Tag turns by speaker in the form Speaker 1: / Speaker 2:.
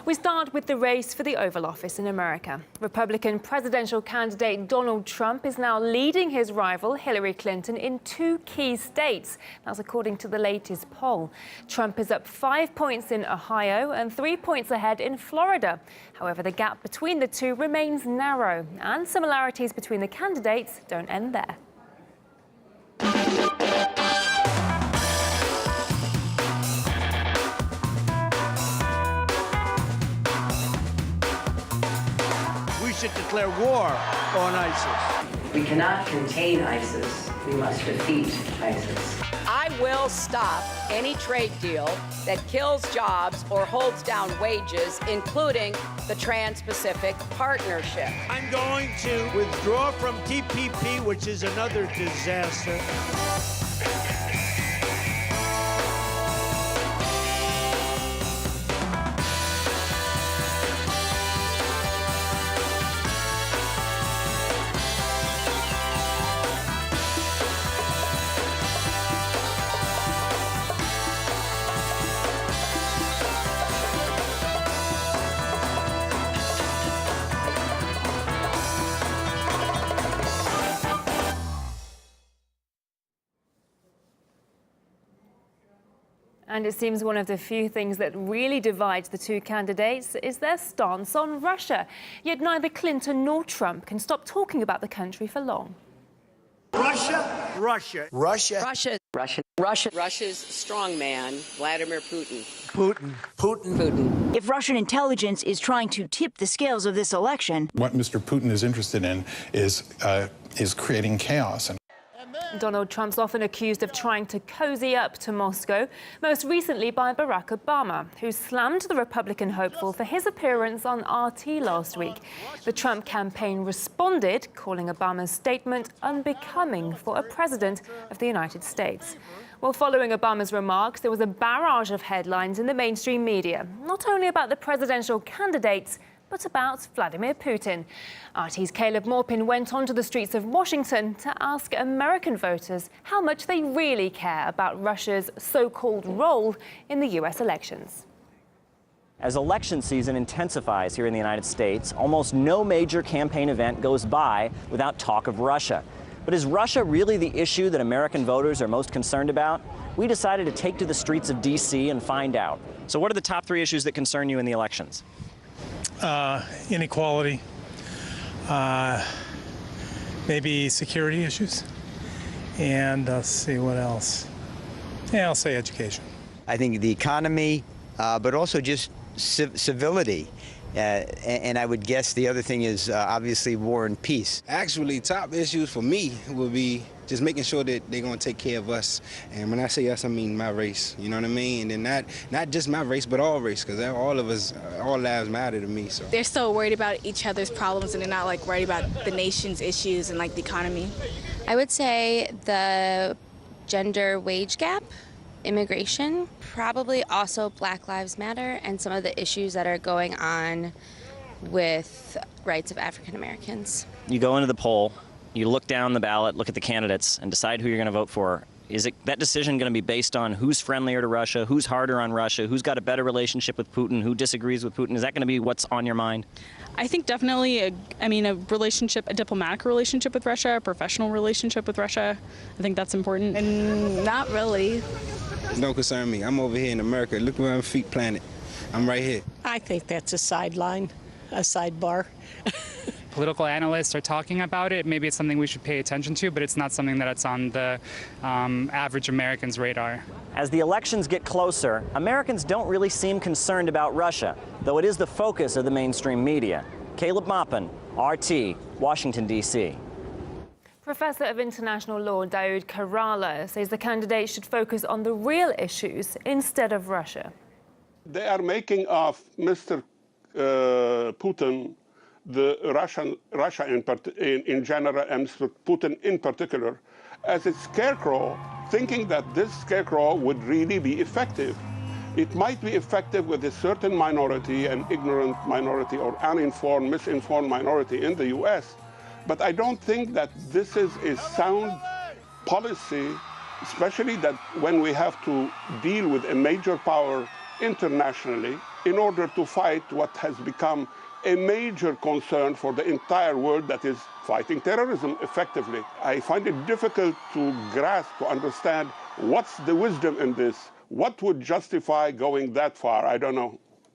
Speaker 1: We start with the race for the Oval Office in America. Republican presidential candidate Donald Trump is now leading his rival Hillary Clinton in 2 key states. That's according to the latest poll. Trump is up 5 points in Ohio and 3 points ahead in Florida. However, the gap between the two remains narrow, and similarities between the candidates don't end there.
Speaker 2: We should declare war on ISIS.
Speaker 3: We cannot contain ISIS. We must defeat ISIS.
Speaker 4: I will stop any trade deal that kills jobs or holds down wages, including the Trans-Pacific Partnership.
Speaker 2: I'm going to withdraw from TPP, which is another disaster.
Speaker 1: And it seems one of the few things that really divides the two candidates is their stance on Russia. Yet neither Clinton nor Trump can stop talking about the country for long.
Speaker 2: Russia, Russia, Russia,
Speaker 4: Russia,
Speaker 3: Russia,
Speaker 4: Russia, Russia's strongman, Vladimir Putin.
Speaker 2: Putin, Putin,
Speaker 4: Putin.
Speaker 5: If Russian intelligence is trying to tip the scales of this election,
Speaker 6: what Mr. Putin is interested in is creating chaos.
Speaker 1: Donald Trump's often accused of trying to cozy up to Moscow, most recently by Barack Obama, who slammed the Republican hopeful for his appearance on RT last week. The Trump campaign responded, calling Obama's statement unbecoming for a president of the United States. Well, following Obama's remarks, there was a barrage of headlines in the mainstream media, not only about the presidential candidates, but about Vladimir Putin. RT's Caleb Morpin went onto the streets of Washington to ask American voters how much they really care about Russia's so-called role in the U.S. elections.
Speaker 7: As election season intensifies here in the United States, almost no major campaign event goes by without talk of Russia. But is Russia really the issue that American voters are most concerned about? We decided to take to the streets of D.C. and find out. So what are the top 3 issues that concern you in the elections?
Speaker 8: Inequality, maybe security issues, and let's see what else. Yeah, I'll say education.
Speaker 9: I think the economy, but also just civility. And I would guess the other thing is obviously war and peace.
Speaker 10: Actually, top issues for me would be just making sure that they're going to take care of us. And when I say us, I mean my race, you know what I mean? And then not just my race, but all race, because all of us, all lives matter to me. So
Speaker 11: they're so worried about each other's problems, and they're not like worried about the nation's issues and like the economy.
Speaker 12: I would say the gender wage gap, immigration, probably also Black Lives Matter, and some of the issues that are going on with rights of African Americans.
Speaker 7: You go into the poll, you look down the ballot, look at the candidates, and decide who you're going to vote for. Is that decision going to be based on who's friendlier to Russia, who's harder on Russia, who's got a better relationship with Putin, who disagrees with Putin? Is that going to be what's on your mind?
Speaker 11: I think definitely, a diplomatic relationship with Russia, a professional relationship with Russia. I think that's important. And not really.
Speaker 10: Don't concern me. I'm over here in America. Look where my feet planted. I'm right here.
Speaker 13: I think that's a sideline, a sidebar.
Speaker 14: Political analysts are talking about it. Maybe it's something we should pay attention to, but it's not something that's on the average American's radar.
Speaker 7: As the elections get closer, Americans don't really seem concerned about Russia, though it is the focus of the mainstream media. Caleb Maupin, RT, Washington, D.C.
Speaker 1: Professor of International Law Daoud Karala says the candidates should focus on the real issues instead of Russia.
Speaker 15: They are making of Mr. Putin the Russia in general and Mr. Putin in particular as a scarecrow, thinking that this scarecrow would really be effective. It might be effective with a certain minority, an ignorant minority or uninformed, misinformed minority in the U.S., but I don't think that this is a sound policy, especially that when we have to deal with a major power internationally, in order to fight what has become a major concern for the entire world, that is fighting terrorism effectively. I find it difficult to grasp, to understand what's the wisdom in this. What would justify going that far? I don't know.